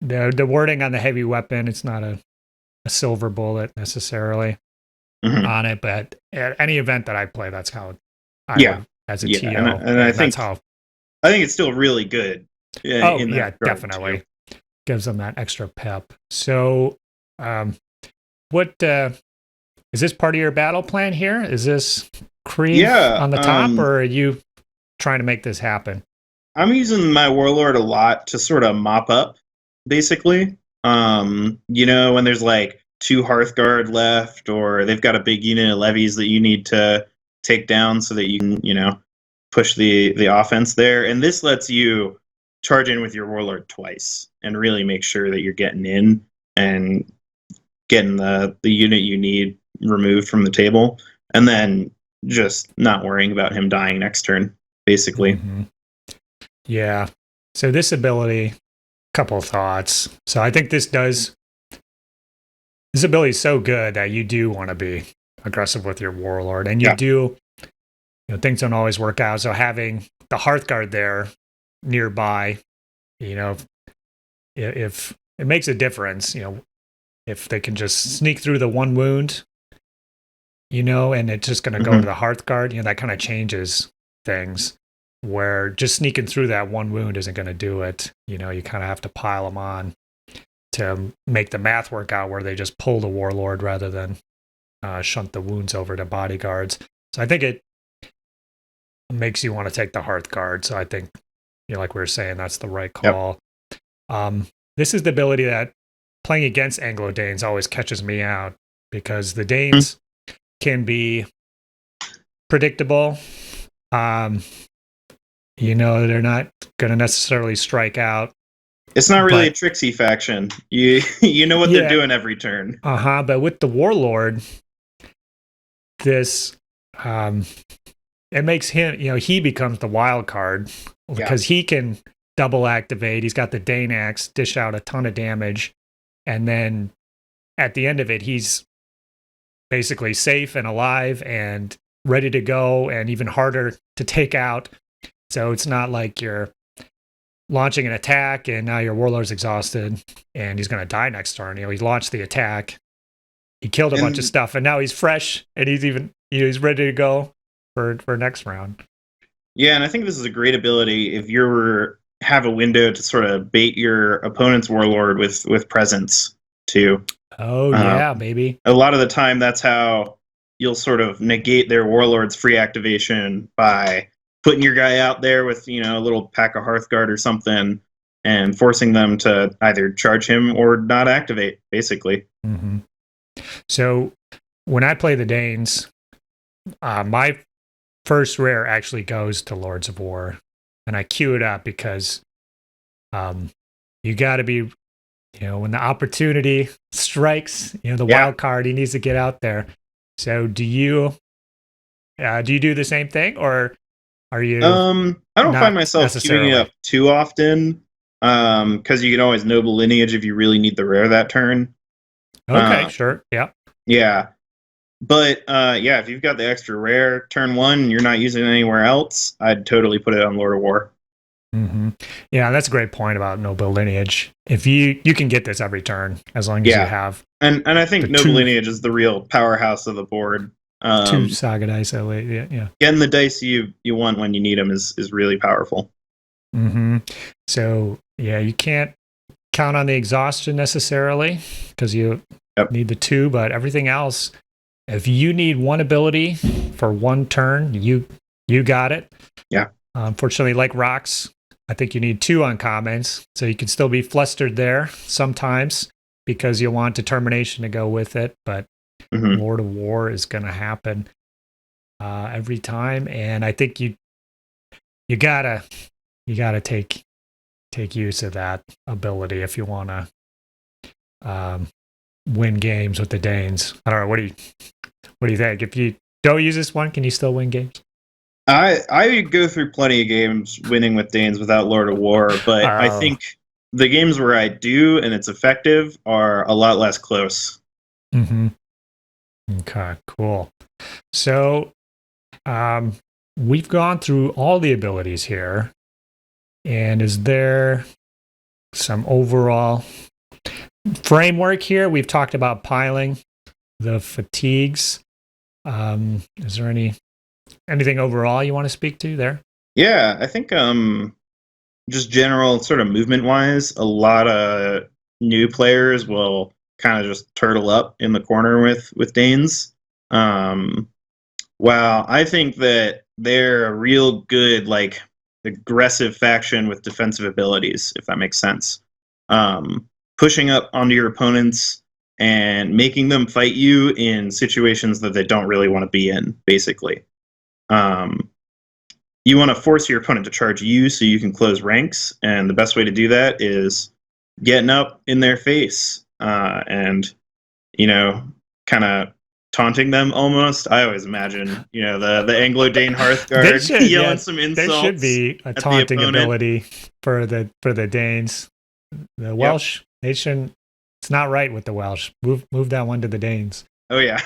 The wording on the heavy weapon, it's not a silver bullet necessarily on it, but at any event that I play, that's how I would, as a TO. And I think it's still really good. Definitely gives them that extra pep. So, what is this part of your battle plan here? Is this cream on the top, or are you trying to make this happen? I'm using my warlord a lot to sort of mop up, basically. When there's like 2 Hearthguard left, or they've got a big unit of levies that you need to take down so that you can, push the offense there. And this lets you charge in with your warlord twice and really make sure that you're getting in and getting the unit you need removed from the table, and then just not worrying about him dying next turn, basically. Mm-hmm. Yeah. So this ability, couple of thoughts. So I think this ability is so good that you do want to be aggressive with your warlord, and you do, things don't always work out. So having the Hearthguard there nearby you know, if it makes a difference, you know, if they can just sneak through the one wound, you know, and it's just going to go to the Hearthguard, you know, that kind of changes things. Where just sneaking through that one wound isn't going to do it. You know, you kind of have to pile them on to make the math work out, where they just pull the warlord rather than shunt the wounds over to bodyguards. So I think it makes you want to take the Hearthguard. So I think, you know, like we were saying, that's the right call. Yep. This is the ability that playing against Anglo-Danes always catches me out, because the Danes can be predictable. You know, they're not going to necessarily strike out. It's not really a tricksy faction. You know what they're doing every turn. But with the warlord, this it makes him, you know, he becomes the wild card, because he can double activate. He's got the Dane Axe, dish out a ton of damage, and then at the end of it, he's basically safe and alive and ready to go, and even harder to take out. So it's not like you're launching an attack and now your warlord's exhausted and he's going to die next turn. You know, he launched the attack, he killed a bunch of stuff, and now he's fresh and he's even, you know, he's ready to go for next round. Yeah, and I think this is a great ability if you have a window to sort of bait your opponent's warlord with presence too. Oh yeah, maybe. A lot of the time, that's how you'll sort of negate their warlord's free activation by putting your guy out there with, you know, a little pack of Hearthguard or something, and forcing them to either charge him or not activate, basically. Mm-hmm. So when I play the Danes, my first rare actually goes to Lords of War, and I queue it up because you got to be, you know, when the opportunity strikes, you know, the wild card, he needs to get out there. So do you do the same thing, or are you? I don't find myself queuing it up too often, because you can always noble lineage if you really need the rare that turn. Okay, sure, yeah. But if you've got the extra rare turn one and you're not using it anywhere else, I'd totally put it on Lord of War. Mm-hmm. Yeah, that's a great point about noble lineage. If you can get this every turn as long as you have, and I think noble lineage is the real powerhouse of the board. 2 Saga dice, yeah. Getting the dice you want when you need them is really powerful. Mm-hmm. So yeah, you can't count on the exhaustion necessarily because you need the 2, but everything else, if you need one ability for one turn, you got it. Yeah. Unfortunately, like rocks, I think you need 2 uncommons, so you can still be flustered there sometimes because you want determination to go with it, but Lord of War is going to happen every time, and I think you gotta take use of that ability if you want to win games with the Danes. I don't know. What do you think? If you don't use this one, can you still win games? I go through plenty of games winning with Danes without Lord of War, but I think the games where I do and it's effective are a lot less close. Mm-hmm. Okay, cool. So we've gone through all the abilities here. And is there some overall framework here? We've talked about piling, the fatigues. Is there anything overall you want to speak to there? Yeah, I think just general sort of movement-wise, a lot of new players will kind of just turtle up in the corner with Danes. While I think that they're a real good, like, aggressive faction with defensive abilities, if that makes sense. Pushing up onto your opponents and making them fight you in situations that they don't really want to be in, basically. You want to force your opponent to charge you so you can close ranks, and the best way to do that is getting up in their face and, you know, kind of taunting them almost. I always imagine, you know, the Anglo-Dane Hearthguard yelling some insults. There should be a taunting ability for the Danes. The Welsh, they shouldn't. It's not right with the Welsh. Move that one to the Danes. Oh yeah.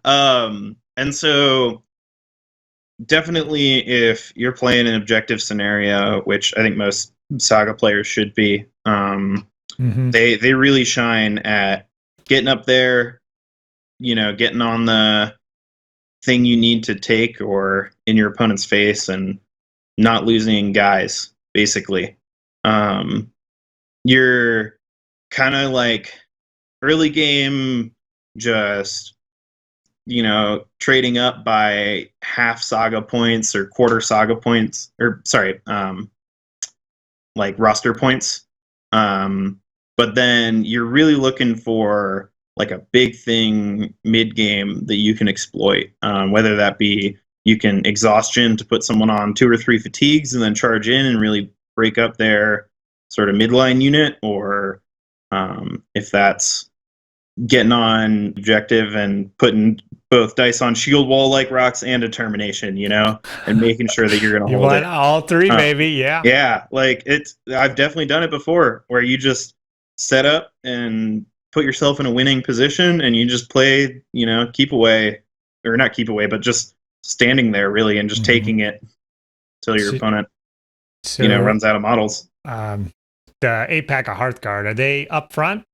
And so definitely if you're playing an objective scenario, which I think most Saga players should be. They really shine at getting up there, getting on the thing you need to take or in your opponent's face and not losing guys, basically. You're kind of like early game, just trading up by half Saga points or quarter Saga points, or sorry, like roster points. But then you're really looking for like a big thing mid game that you can exploit, whether that be you can exhaustion to put someone on 2 or 3 fatigues and then charge in and really break up their sort of midline unit, or if that's getting on objective and putting both dice on shield wall like rocks and determination, and making sure that you're going to hold it. All 3, baby. Yeah. Yeah. Like I've definitely done it before where you just set up and put yourself in a winning position and you just play, keep away, or not keep away, but just standing there really and just taking it till your opponent, runs out of models. The 8-pack of Hearthguard, are they up front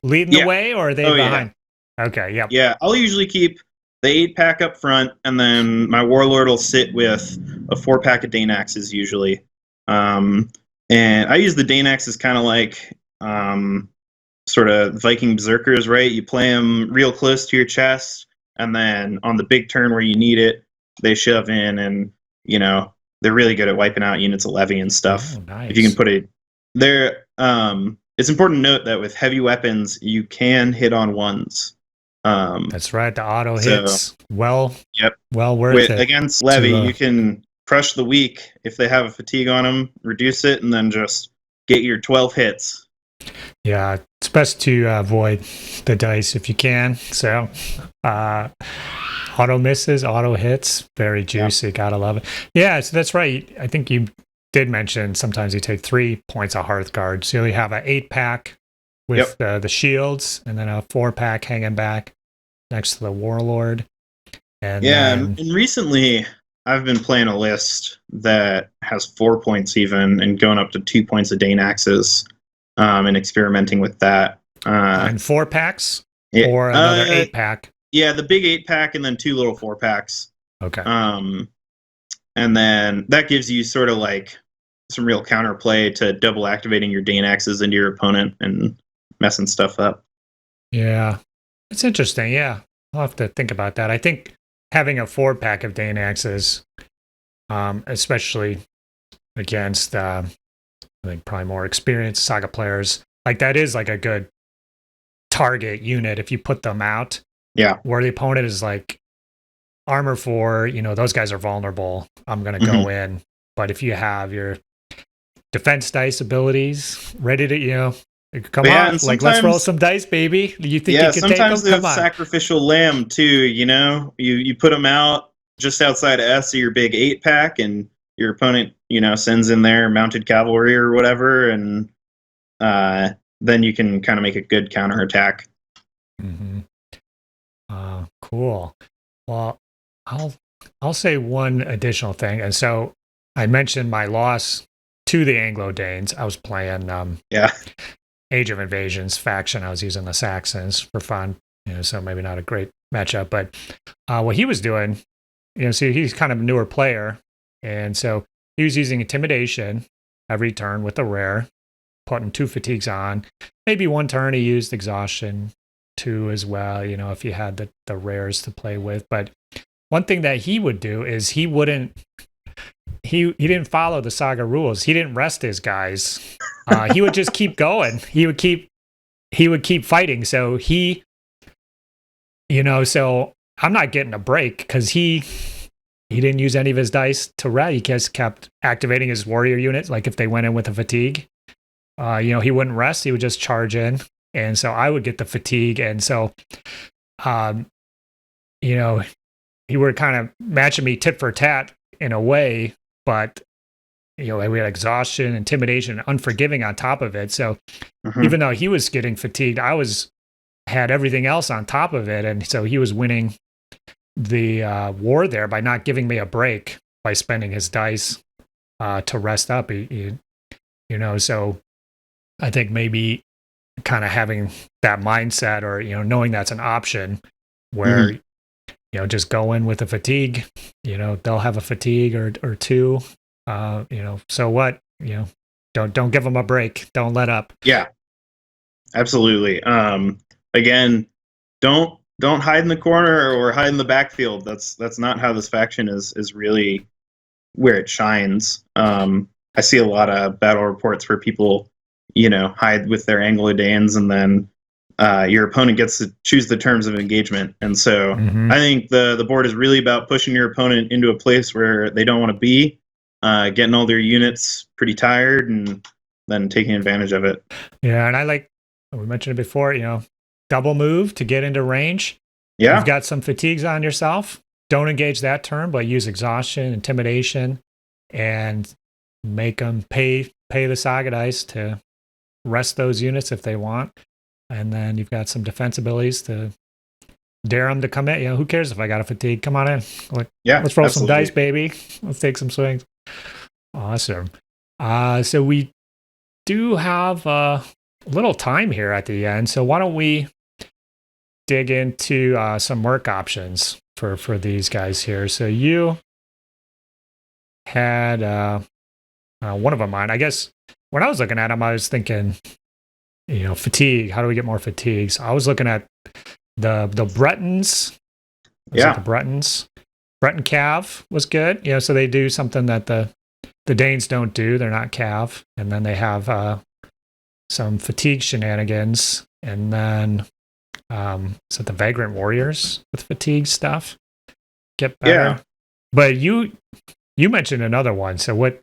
leading the way, or are they behind? Yeah. Okay, yep. Yeah, I'll usually keep the 8-pack up front, and then my Warlord will sit with a 4-pack of Dane Axes usually. And I use the Dane Axes kind of like sort of Viking Berserkers, right? You play them real close to your chest, and then on the big turn where you need it, they shove in, and they're really good at wiping out units of levy and stuff. Oh, nice. If you can put it there, it's important to note that with heavy weapons, you can hit on ones. That's right. The auto hits. Well worth it. Against levy, you can crush the weak if they have a fatigue on them, reduce it, and then just get your 12 hits. Yeah, it's best to avoid the dice if you can. So, auto misses, auto hits, very juicy. Yeah. Gotta love it. Yeah, so that's right. I think you did mention sometimes you take 3 points of Hearthguard. So you have an 8-pack with the shields, and then a 4-pack hanging back next to the Warlord. And and recently I've been playing a list that has 4 points even, and going up to 2 points of Dane Axes, and experimenting with that. And 4-packs? Or another 8-pack? Yeah, the big 8-pack and then 2 little 4-packs. Okay. And then that gives you sort of like some real counterplay to double activating your Dane Axes into your opponent and messing stuff up. Yeah, it's interesting. Yeah, I'll have to think about that. I think having a 4-pack of Dane Axes, especially against, I think probably more experienced Saga players, like that is like a good target unit if you put them out. Yeah. Where the opponent is like armor 4, those guys are vulnerable. I'm going to go in. But if you have your defense dice abilities ready to, come on, like let's roll some dice, baby. You think you can take them? Sometimes they have sacrificial lamb too, you put them out just outside of S of your big 8-pack, and your opponent, sends in their mounted cavalry or whatever, and then you can kind of make a good counterattack. Cool. Well, I'll say one additional thing. And so I mentioned my loss to the Anglo-Danes. I was playing Age of Invasions faction. I was using the Saxons for fun, so maybe not a great matchup. But what he was doing, so he's kind of a newer player. And so he was using Intimidation every turn with a rare, putting 2 fatigues on. Maybe one turn he used Exhaustion 2 as well, if you had the rares to play with. But one thing that he would do is he didn't follow the Saga rules. He didn't rest his guys. He would just keep going. He would keep fighting. So so I'm not getting a break because he didn't use any of his dice to rest. He just kept activating his warrior units. Like if they went in with a fatigue, he wouldn't rest. He would just charge in. And so I would get the fatigue. And so, he were kind of matching me tit for tat in a way, but, we had Exhaustion, Intimidation, Unforgiving on top of it. So even though he was getting fatigued, I had everything else on top of it. And so he was winning the war there by not giving me a break by spending his dice to rest up. He So I think maybe kind of having that mindset, or knowing that's an option, where just go in with a fatigue. They'll have a fatigue or two. So what? Don't give them a break. Don't let up. Yeah, absolutely. Again, don't hide in the corner or hide in the backfield. That's not how this faction is really where it shines. I see a lot of battle reports where people, hide with their Anglo-Danes, and then your opponent gets to choose the terms of engagement. And so I think the board is really about pushing your opponent into a place where they don't want to be, getting all their units pretty tired, and then taking advantage of it. Yeah, and we mentioned it before, double move to get into range. Yeah. You've got some fatigues on yourself. Don't engage that turn, but use exhaustion, intimidation, and make them pay the Saga dice to rest those units if they want. And then you've got some defense abilities to dare them to come in. Who cares if I got a fatigue? Come on in. Let's roll some dice, baby. Let's take some swings. Awesome. So we do have a little time here at the end. So why don't we dig into some work options for these guys here. So you had one of them on. I guess when I was looking at them, I was thinking, fatigue. How do we get more fatigues? I was looking at the Bretons. The Bretons. Breton Cav was good. So they do something that the Danes don't do. They're not Cav. And then they have some fatigue shenanigans. And then so the Vagrant Warriors with fatigue stuff get better. Yeah. But you mentioned another one. So what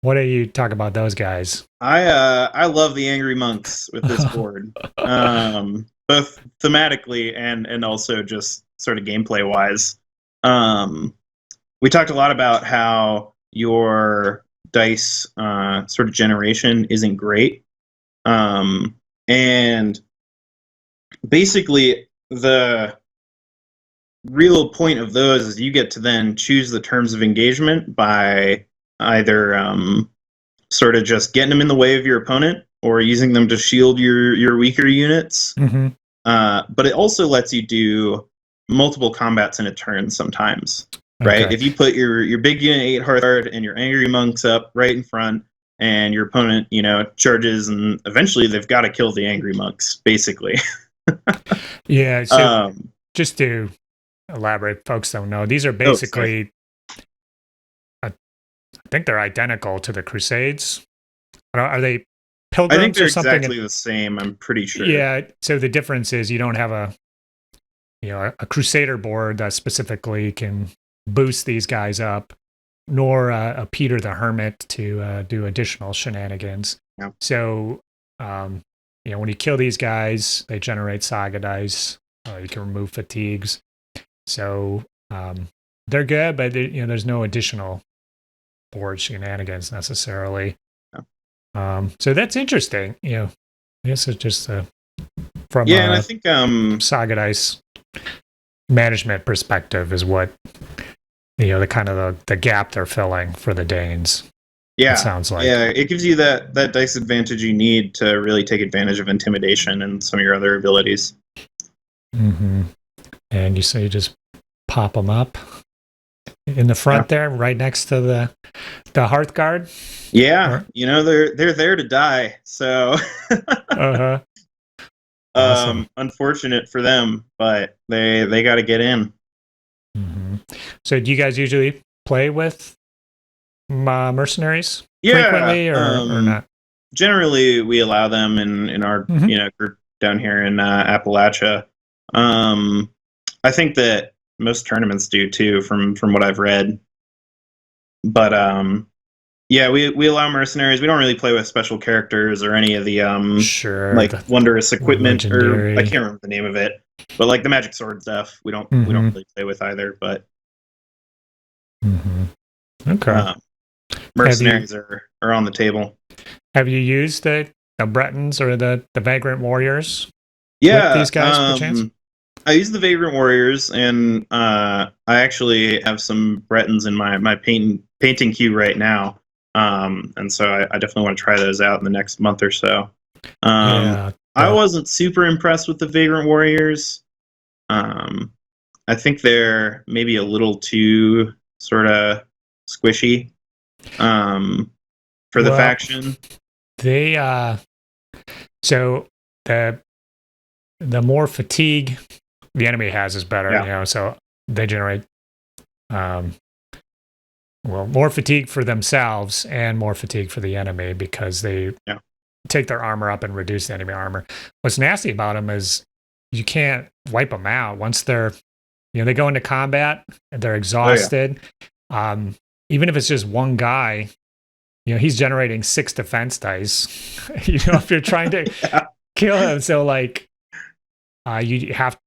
do you talk about those guys? I love the Angry Monks with this board, both thematically and also just sort of gameplay wise. We talked a lot about how your dice sort of generation isn't great, and basically the real point of those is you get to then choose the terms of engagement by either sort of just getting them in the way of your opponent or using them to shield your weaker units. But it also lets you do multiple combats in a turn sometimes, right? Okay. If you put your big unit 8 hard and your angry monks up right in front, and your opponent, charges, and eventually they've got to kill the angry monks, basically. Yeah. So just to elaborate, folks don't know, these are basically, I think they're identical to the Crusades. Are they pilgrims? I think they're or something? Exactly the same. I'm pretty sure. Yeah. So the difference is you don't have a Crusader board that specifically can boost these guys up, nor a Peter the Hermit to do additional shenanigans. Yeah. So, when you kill these guys, they generate Saga dice. You can remove fatigues. So they're good, but there's no additional board shenanigans necessarily. Yeah. So that's interesting. I guess it's just from and I think Saga dice management perspective is what the kind of the gap they're filling for the Danes. Yeah, it sounds like. Yeah, it gives you that dice advantage you need to really take advantage of intimidation and some of your other abilities. Mm-hmm. And you say you just pop them up in the front there, right next to the Hearthguard. Yeah, they're there to die. So, Awesome. Unfortunate for them, but they got to get in. Mm-hmm. So, do you guys usually play with mercenaries frequently, or not? Generally, we allow them in our group down here in Appalachia. I think that most tournaments do too, from what I've read. But we allow mercenaries. We don't really play with special characters or any of the the wondrous equipment, legendary. Or I can't remember the name of it, but like the magic sword stuff, we don't really play with either. But okay, mercenaries are on the table. Have you used the Bretons or the Vagrant Warriors? Yeah, with these guys, perchance? I use the Vagrant Warriors, and I actually have some Bretons in my painting queue right now. And so I definitely want to try those out in the next month or so. Yeah. I wasn't super impressed with the Vagrant Warriors. I think they're maybe a little too sort of squishy for the faction. They so the more fatigue the enemy has is better, you know, so they generate more fatigue for themselves and more fatigue for the enemy because they take their armor up and reduce the enemy armor. What's nasty about them is you can't wipe them out once they're, you know, they go into combat and they're exhausted. Even if it's just one guy, you know, he's generating 6 defense dice. You know, if you're trying to kill him, so like you have,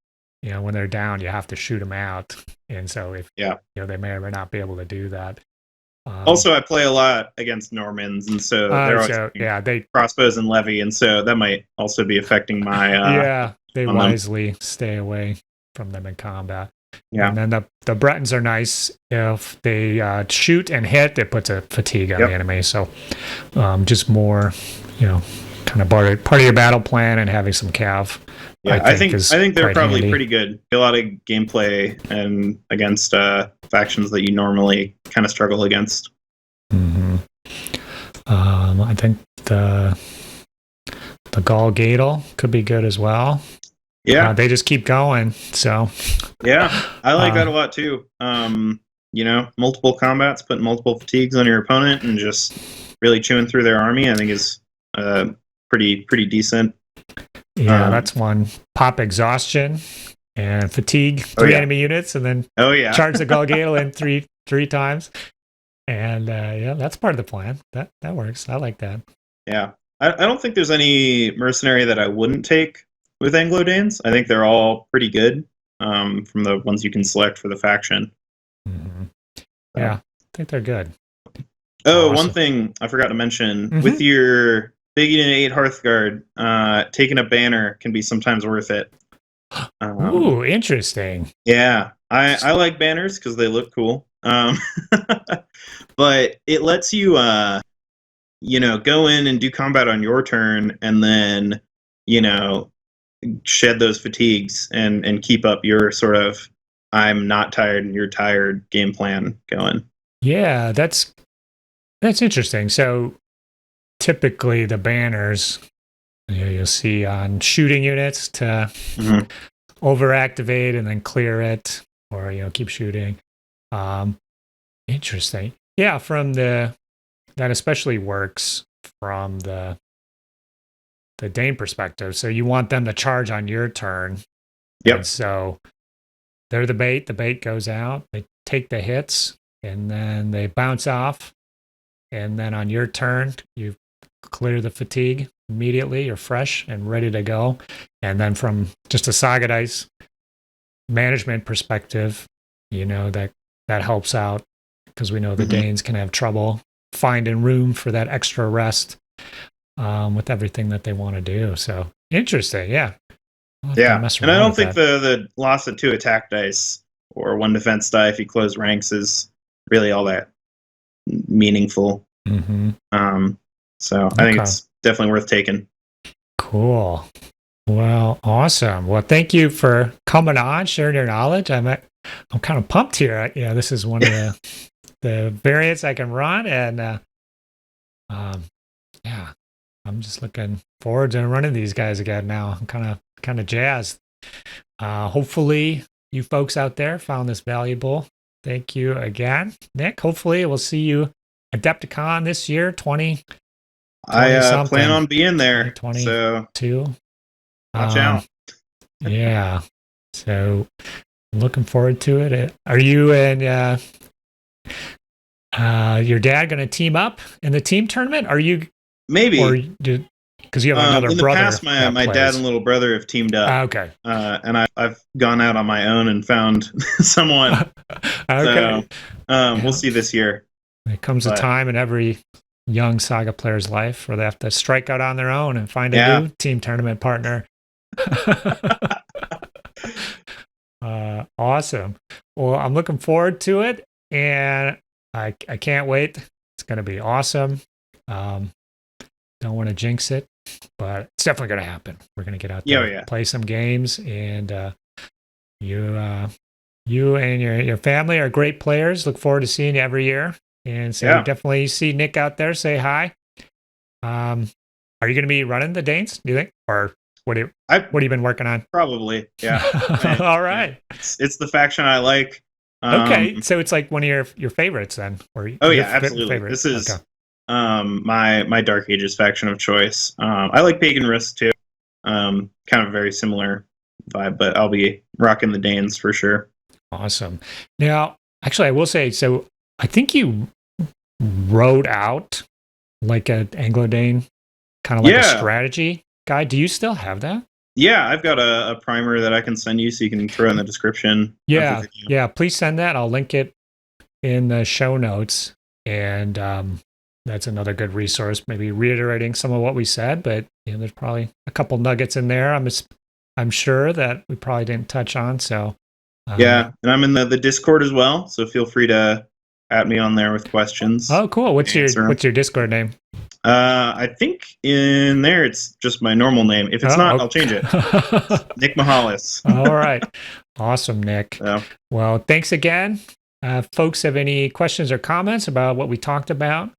you know, when they're down, you have to shoot them out. And so if you know, they may or may not be able to do that. Also, I play a lot against Normans, and so they're they crossbows and levy, and so that might also be affecting my. They wisely stay away from them in combat. Yeah, and then the Bretons are nice. If they shoot and hit, it puts a fatigue on the enemy. So just more, you know, kind of part of your battle plan and having some cav. Yeah, I think they're probably pretty good. A lot of gameplay and against factions that you normally kind of struggle against. Mm-hmm. I think the Gaul could be good as well. Yeah, they just keep going. So yeah, I like that a lot too. You know, multiple combats, putting multiple fatigues on your opponent, and just really chewing through their army. I think is pretty decent. Yeah, that's one. Pop exhaustion and fatigue 3 enemy units, and then charge the Gaul in three times. And that's part of the plan. That works. I like that. Yeah, I don't think there's any mercenary that I wouldn't take with Anglo-Danes. I think they're all pretty good from the ones you can select for the faction. Mm-hmm. Yeah, I think they're good. Oh, awesome. One thing I forgot to mention with your Big Unit 8 Hearthguard, taking a banner can be sometimes worth it. Ooh, interesting. Yeah, I like banners because they look cool. But it lets you, you know, go in and do combat on your turn, and then, you know, shed those fatigues and keep up your sort of I'm not tired and you're tired game plan going. Yeah, that's interesting. So typically the banners, you know, you'll see on shooting units to overactivate and then clear it, or, you know, keep shooting. Interesting. Yeah, from that especially works from the Dane perspective. So you want them to charge on your turn. Yep. And so they're the bait. The bait goes out. They take the hits, and then they bounce off. And then on your turn, you clear the fatigue immediately. You're fresh and ready to go. And then from just a Saga dice management perspective, you know, that helps out, because we know the Danes can have trouble finding room for that extra rest with everything that they want to do. So interesting. Yeah. Yeah. And I don't think the loss of 2 attack dice or 1 defense die if you close ranks is really all that meaningful. So I think it's definitely worth taking. Cool. Well, awesome. Well, thank you for coming on, sharing your knowledge. I'm kind of pumped here. You know, this is one of the variants I can run, and yeah, I'm just looking forward to running these guys again now. I'm kind of jazzed. Hopefully you folks out there found this valuable. Thank you again, Nick. Hopefully we'll see you Adepticon this year, 20. I plan on being there. 22. So watch out. Yeah. So I'm looking forward to it. Are you and your dad going to team up in the team tournament? Are you maybe? Because you have another brother. In the past, my dad and little brother have teamed up. Okay. And I've gone out on my own and found someone. Okay. So we'll see this year. There comes a time in every young Saga player's life where they have to strike out on their own and find a new team tournament partner. Awesome. Well, I'm looking forward to it, and I can't wait. It's going to be awesome. Don't want to jinx it, but it's definitely going to happen. We're going to get out there, play some games, and you and your family are great players. Look forward to seeing you every year. And so definitely see Nick out there. Say hi. Are you going to be running the Danes, do you think? Or what have you been working on? Probably, yeah. All right. Yeah. It's the faction I like. Okay, so it's like one of your favorites then. Or absolutely. Favorite. This is my Dark Ages faction of choice. I like Pagan Risk too. Kind of very similar vibe, but I'll be rocking the Danes for sure. Awesome. Now, actually, I will say, so I think you wrote out like an Anglo-Dane, kind of like a strategy guide. Do you still have that? Yeah, I've got a primer that I can send you so you can throw in the description. Yeah, please send that. I'll link it in the show notes. And that's another good resource, maybe reiterating some of what we said, but there's probably a couple nuggets in there I'm sure that we probably didn't touch on. So and I'm in the Discord as well, so feel free to at me on there with questions. Oh, cool. What's your Discord name? I think in there it's just my normal name. If it's not, I'll change it. Nick Mihalis. All right. Awesome, Nick. Well, thanks again. Folks have any questions or comments about what we talked about,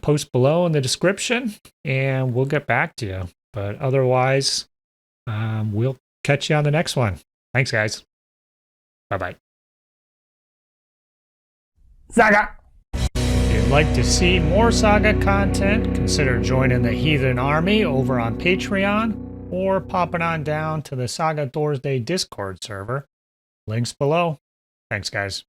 post below in the description, and we'll get back to you. But otherwise, we'll catch you on the next one. Thanks, guys. Bye-bye. Saga! If you'd like to see more Saga content, consider joining the Heathen Army over on Patreon or popping on down to the Saga Thursday Discord server. Links below. Thanks, guys.